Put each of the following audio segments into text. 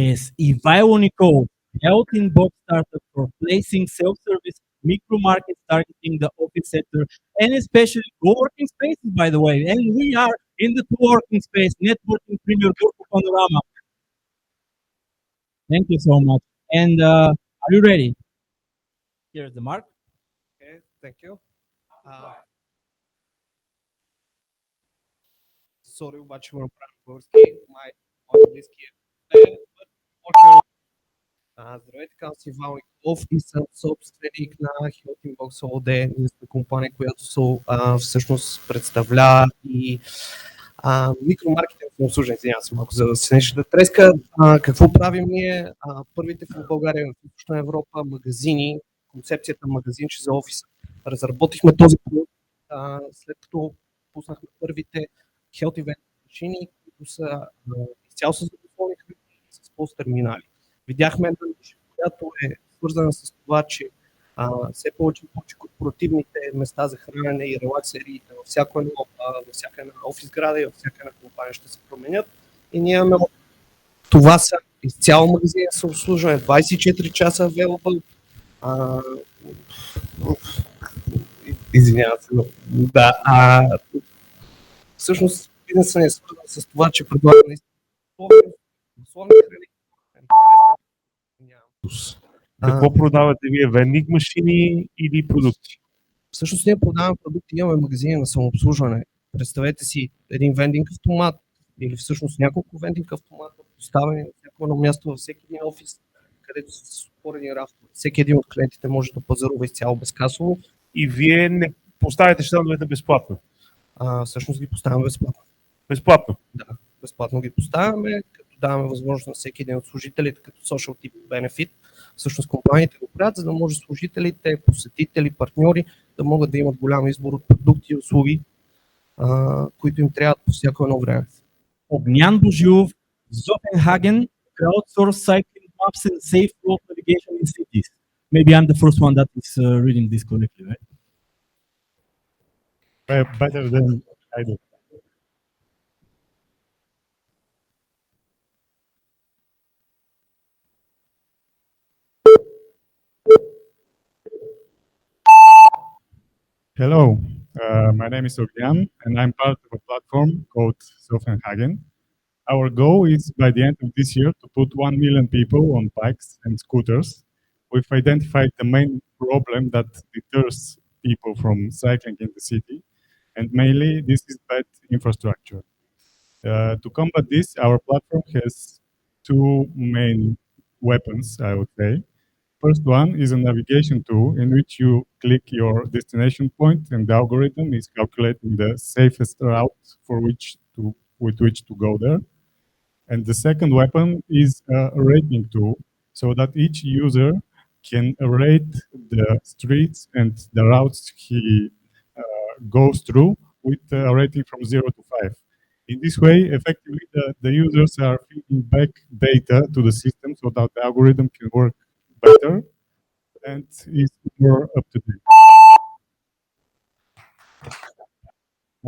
is Ivaionico, health in box startup for placing self-service micro markets targeting the office sector and especially co-working spaces, by the way. And we are in the co-working space, networking premier Turku Panorama. Thank you so much. And are you ready? Here's the mark. Okay, thank you. Sorry, обаче ме направи български. Май английски е. Здравейте, казвам се Иван Николов и съм собственик на Health Box ООД. Ние сме компания, която всъщност представлява и микромаркетинг на обслужване. Извинявам се малко, за да се нещо да треска. Какво правим ние? Първите в България, в Източна Европа, магазини, концепцията магазинче за офиса. Разработихме този продукт, след като пуснахме първите Health Event машини, които са изцяло с здравословни храни и с пост-терминали. Видяхме една ниша, която е свързана с това, че все повече и повече корпоративните места за хранене и релаксери във всяка една офис града и във всяка една компания ще се променят. И ние имаме това са изцяло магазини за обслужване, 24 часа available. Извинявам се, но да. Всъщност бизнесът е свързан с това, че предлагаме условни храни. Какво продавате вие? Вендинг машини или продукти? Всъщност ние продаваме продукти, имаме магазини на самообслужване. Представете си един вендинг автомат или всъщност няколко вендинг автомата, поставени на всяко едно място във всеки един офис, където са отворени рафтове. Всеки един от клиентите може да пазарува изцяло безкасово. И вие не поставяте щандовете безплатно? Всъщност ги поставяме безплатно. Безплатно? Да, безплатно ги поставяме, като даваме възможност на всеки един от служителите, като social tip benefit. Всъщност компаниите го правят, за да може служителите, посетители, партньори да могат да имат голям избор от продукти и услуги, които им трябват по всяко едно време. Огнян Божилов, Sofenhagen, crowdsource cycling maps and safe road navigation in cities. Maybe I'm the first one that is reading this correctly, right? Better than I do. Hello, my name is Ogyan, and I'm part of a platform called Sofenhagen. Our goal is by the end of this year to put 1 million people on bikes and scooters. We've identified the main problem that deters people from cycling in the city, and mainly this is bad infrastructure. To combat this, our platform has two main weapons, I would say. First one is a navigation tool in which you click your destination point and the algorithm is calculating the safest route with which to go there. And the second weapon is a rating tool so that each user can rate the streets and the routes he goes through with a rating from 0 to 5. In this way, effectively, the users are feeding back data to the system so that the algorithm can work better and is more up to date.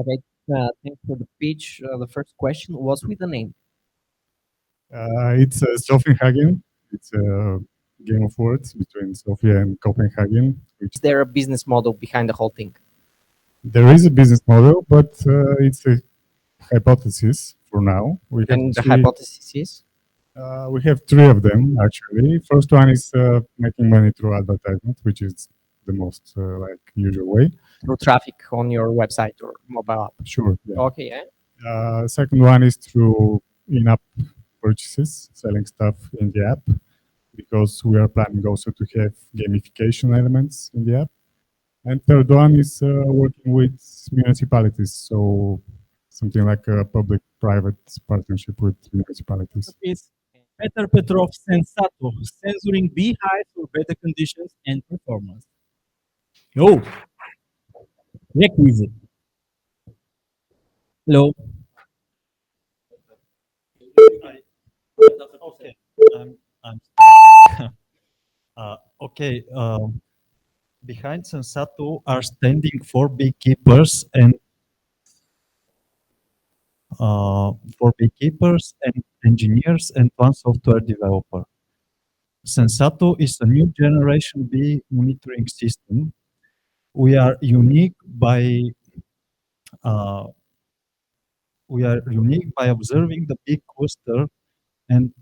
Okay, thanks for the pitch. The first question was with the name. It's Sofenhagen. It's a game of words between Sofia and Copenhagen. Is there a business model behind the whole thing? There is a business model, but it's a hypothesis for now. And the hypothesis is? We have three of them, actually. First one is making money through advertisement, which is the most usual way. Through traffic on your website or mobile app? Sure. Yeah. Okay, yeah. Second one is through in-app purchases, selling stuff in the app, because we are planning also to have gamification elements in the app. And third one is working with municipalities, so something like a public-private partnership with municipalities. Peter Petrov Sensato, censoring beehives for better conditions and performance. Oh, requisite. Hello. Okay. Okay. Behind Sensato are standing 4 beekeepers and for beekeepers and engineers and one software developer. Sensato is a new generation bee monitoring system. We are unique by uh, observing the bee cluster, and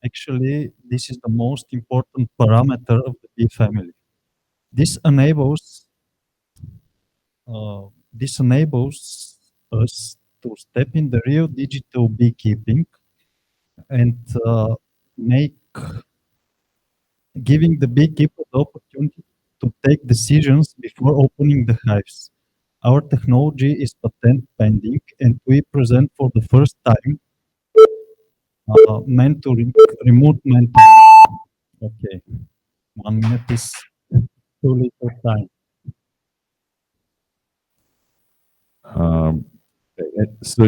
actually this is the most important parameter of the bee family. This enables this enables us to step in the real digital beekeeping and make giving the beekeeper the opportunity to take decisions before opening the hives. Our technology is patent pending, and we present for the first time mentoring, remote mentoring. Okay, 1 minute is too little time. So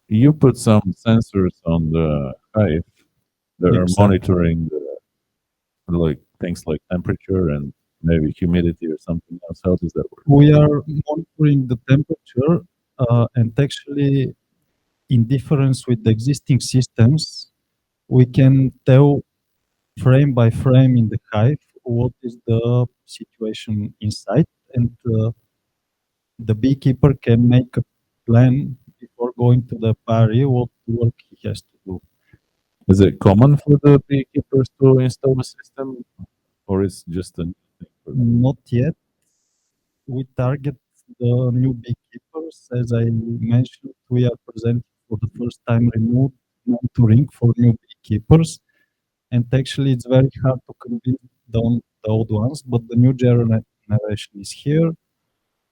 you put some sensors on the hive that are Exactly. monitoring like things like temperature and maybe humidity or something else. How does that work? We are monitoring the temperature, and actually, in difference with the existing systems, we can tell frame by frame in the hive what is the situation inside, and the beekeeper can make a plan before going to the party what work he has to do. Is it common for the beekeepers to install a system, or is just a new thing for them? Not yet. We target the new beekeepers. As I mentioned, we are presenting for the first time remote mentoring for new beekeepers. And actually, it's very hard to convince the old ones, but the new generation is here.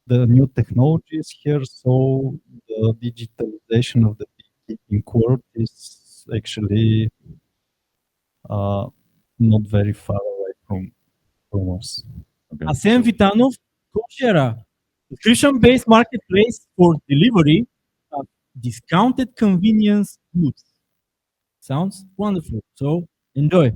The new technology is here, so the digitalization of the beekeeping world is actually not very far away from us. Asem Vitanov, Koshera, subscription-based marketplace for delivery of discounted convenience goods. Sounds wonderful. So enjoy.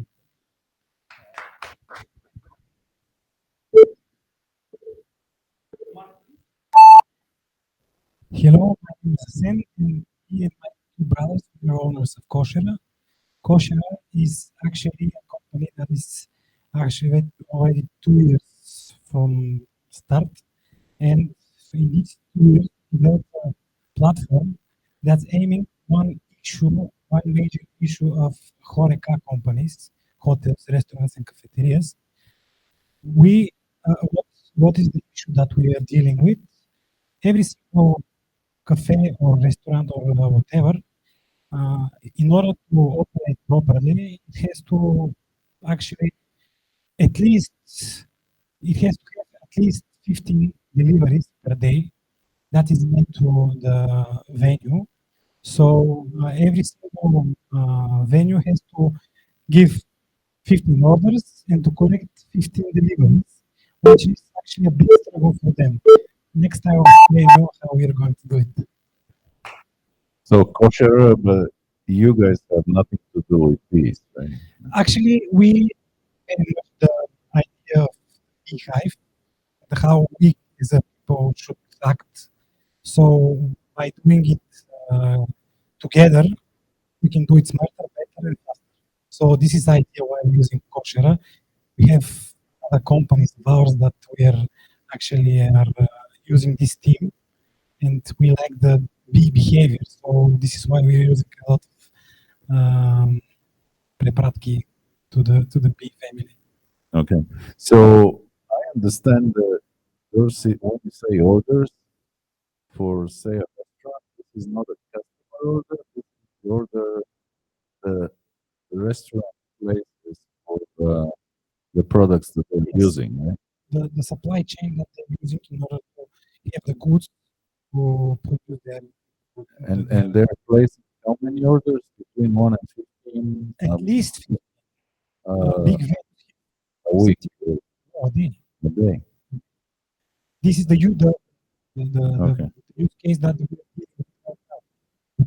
Hello, my name is Zen, and me and my two brothers we are owners of Koshera. Koshera is actually a company that is actually already 2 years from start, and in these 2 years we built a platform that's aiming one major issue of HoReCa companies, hotels, restaurants, and cafeterias. We, what is the issue that we are dealing with? Every single cafe or restaurant or whatever, in order to operate properly, it has to actually at least it has to have at least 15 deliveries per day. That is made to the venue. So every single venue has to give 15 orders and to collect 15 deliveries, which is actually a big struggle for them. Next time, I'll explain you how we are going to do it. So kosher, but you guys have nothing to do with these, right? Actually, we very much the idea of beehive, how we as a people should act. So by doing it together, we can do it smarter, better, and faster. So this is the idea why we're using Coursera. We have other companies of ours that we are actually are using this team, and we like the bee behavior. So this is why we're using a lot of prepratki to the bee family. Okay. So I understand that when you say orders for, say, a restaurant, this is not a customer order. This is the order the restaurant places for the products that they're Yes. using, right? The supply chain that they're using in order to have the goods to produce them. And they're placing how many orders? Between 1 and 15? At least uh, big values a week, a day. a day. This is the Okay. use case that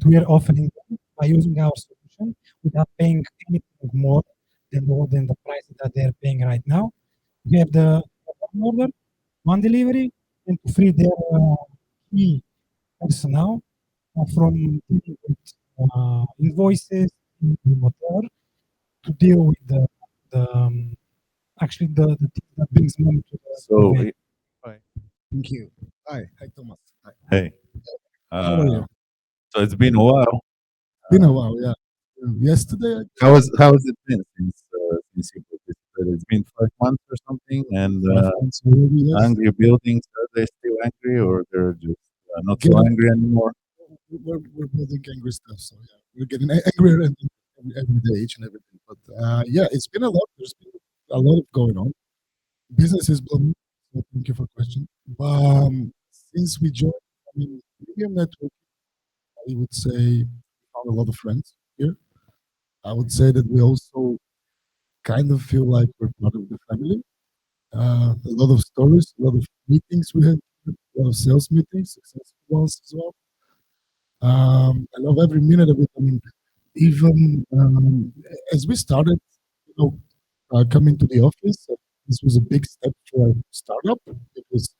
we are offering them by using our solution without paying anything more than the price that they're paying right now. We have the one order, one delivery, and to free their key personnel from dealing with invoices, whatever, to deal with the actually the thing that brings money to the So, event. Thank you. Hi, Thomas. Hi. hey, How are you? so it's been a while. Been a while, yeah. Yesterday, How has it been since you participated? It's been 5 months or something, and five months already, yes. angry buildings, are they still angry, or they're just not so Getting, angry anymore? we're building angry stuff, so yeah, we're getting angrier and every day, each and every day. But yeah, it's been a lot. There's been a lot of going on. Business is blooming. So thank you for the question. Since we joined, I mean, Medium Network, I would say we found a lot of friends here. I would say that we also kind of feel like we're part of the family. A lot of stories, a lot of meetings we had, a lot of sales meetings, successful ones as well. I love every minute of it. I mean, even as we started, you know, coming to the office, this was a big step for a startup because,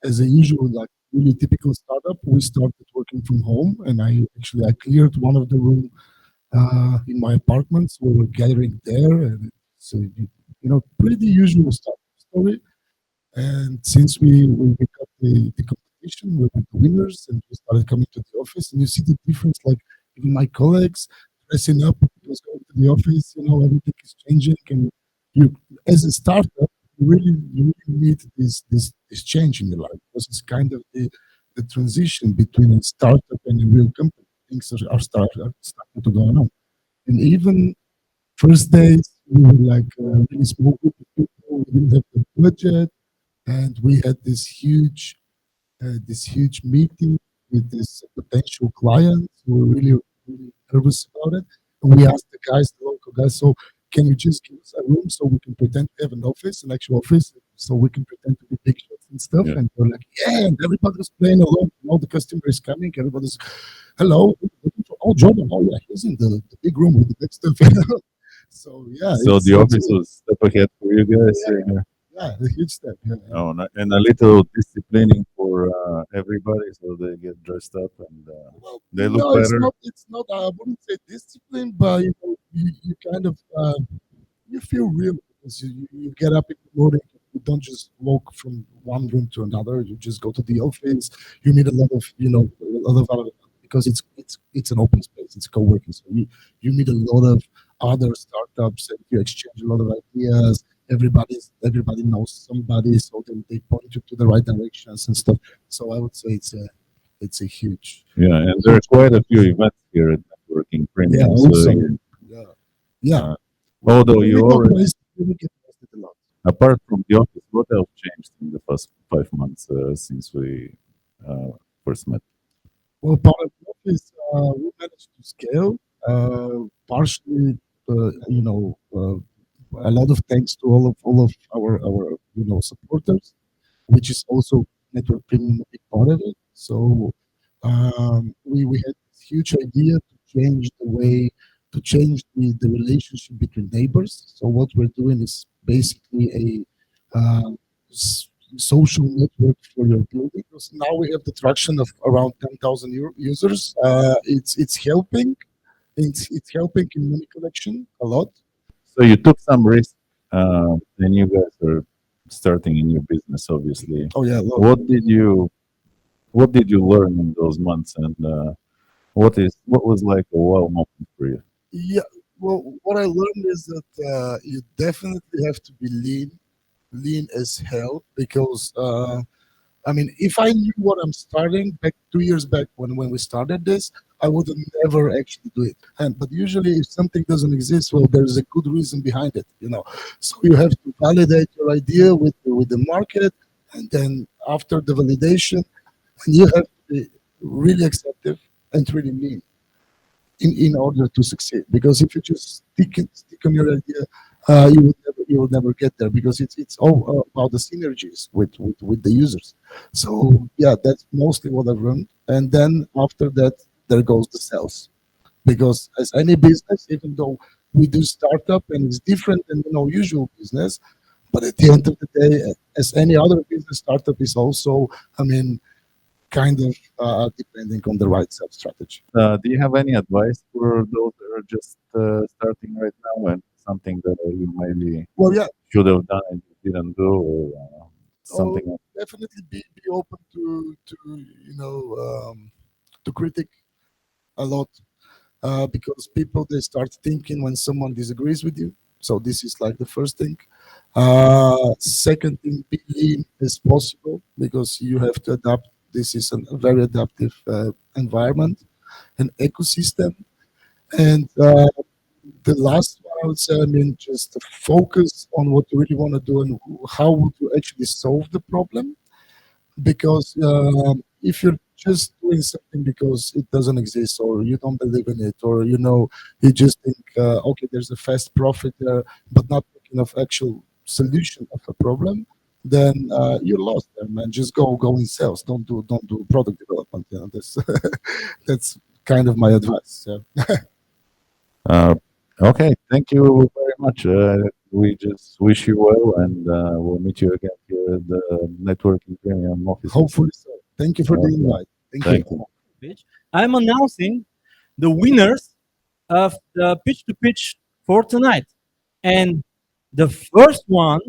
as a usual, like really typical startup, we started working from home, and I cleared one of the room in my apartment, so we were gathering there, and so pretty usual startup story. And since we got the competition, we were the winners, and we started coming to the office, and you see the difference. Like even my colleagues dressing up, was going to the office. Everything is changing, and you, as a startup, you really need this change in your life because it's kind of the transition between a startup and a real company. Things are starting to go on, and even first days we were like a really small group of people. We didn't have the budget, and we had this huge meeting with this potential client. We were really nervous about it, and we asked the local guys, so can you just give us a room so we can pretend to have an office, an actual office, so we can pretend to be big shots and stuff? Yeah. And we're like, yeah, and everybody was playing along. All the customer is coming. Everybody's, hello, oh, Jordan, oh yeah, he's in the big room with the big stuff. So yeah, So the office was step ahead for you guys. yeah, a huge step. Yeah. Oh, and a little disciplining for everybody, so they get dressed up and Well, they look no, it's better. not. It's not. I wouldn't say discipline, but you kind of you feel real because you get up in the morning. You don't just walk from one room to another. You just go to the office. You meet a lot of a lot of other because it's an open space. It's co-working, so you meet a lot of other startups and you exchange a lot of ideas. Everybody knows somebody, so they point you to the right directions and stuff. So I would say it's a huge. Yeah, and there are quite a few events here at Networking Yeah, Premium. also, So, yeah, yeah. uh, although We you get already, wasted, we get wasted a lot. apart from the office, what else changed in the first 5 months since we uh, first met? Well, part of the office, we managed to scale, partially, a lot of thanks to all of our supporters, which is also network premium a big part of it. So we had this huge idea to change the relationship between neighbors. So what we're doing is basically a social network for your building. Because now we have the traction of around 10,000 users. It's helping in money collection a lot. So you took some risk, and you guys are starting a new business, obviously. Oh yeah, a lot. What did you learn in those months, and what was like a wow moment for you? Yeah. Well, what I learned is that you definitely have to be lean as hell because I mean, if I knew what I'm starting back 2 years back when we started this, I would have never actually do it. And but usually, if something doesn't exist, well, there's a good reason behind it. So you have to validate your idea with the market, and then after the validation, you have to be really acceptive and really lean in order to succeed. Because if you just stick on your idea, you will never get there because it's all about the synergies with the users. So yeah, that's mostly what I've learned. And then after that, there goes the sales. Because as any business, even though we do startup and it's different than usual business, but at the end of the day, as any other business, startup is also, I mean, kind of depending on the right sales strategy. Do you have any advice for those that are just starting right now and something that you maybe Well, yeah, should have done and you didn't do, or oh, something else? definitely be open to to critic a lot, because people they start thinking when someone disagrees with you. So this is like the first thing. Second thing, be lean as possible because you have to adapt. This is a very adaptive environment, an ecosystem, and the last one I would say, I mean, just focus on what you really want to do and how would you actually solve the problem. Because if you're just doing something because it doesn't exist or you don't believe in it, or you just think, okay, there's a fast profit there, but not thinking of actual solution of a problem, then you're lost there, man. Just go in sales. Don't do product development. That's that's kind of my advice. Yeah. Uh, okay, thank you very much. We just wish you well, and we'll meet you again here at the networking premium offices. Hopefully so. Thank you for the invite. Thank Thank you. you. Pitch. I'm announcing the winners of the pitch to pitch for tonight. And the first one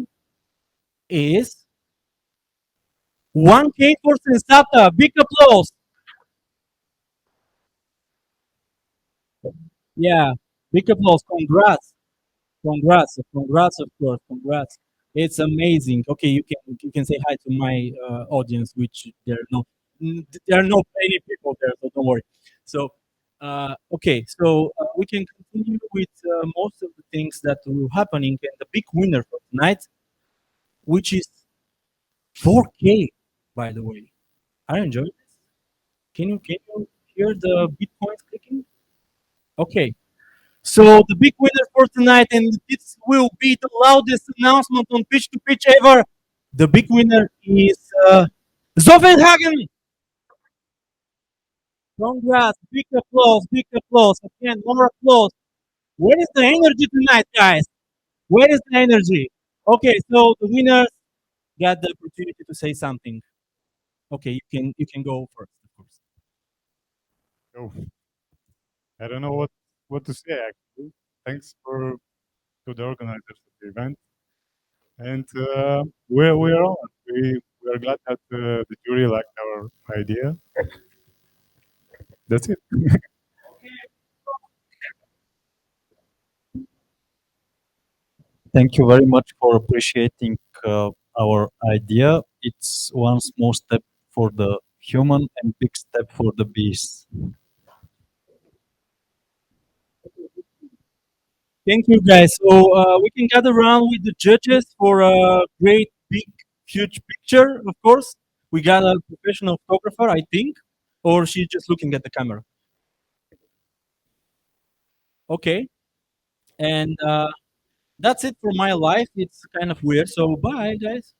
is 1K for Sensata. Big applause. Yeah, big applause. Congrats, of course, congrats. It's amazing. Okay, you can say hi to my audience, which there are no many people there, so don't worry. So okay, so we can continue with most of the things that will happening, and the big winner for tonight, which is 4K. By the way, I enjoy this. Can you hear the bitcoins clicking? Okay. So the big winner for tonight, and this will be the loudest announcement on pitch to pitch ever. The big winner is Sofenhagen. Congrats! Big applause. Again, more applause. Where is the energy tonight, guys? Where is the energy? Okay, so the winners got the opportunity to say something. Okay, you can go first, of course. So I don't know what to say actually. Thanks for to the organizers of the event, and we're on. We are glad that the jury liked our idea. That's it. Thank you very much for appreciating our idea. It's one small step for the human and big step for the bees. Thank you, guys. So we can gather around with the judges for a great, big, huge picture. Of course, we got a professional photographer, I think, or she's just looking at the camera. Okay, and that's it for my life. It's kind of weird. So bye, guys.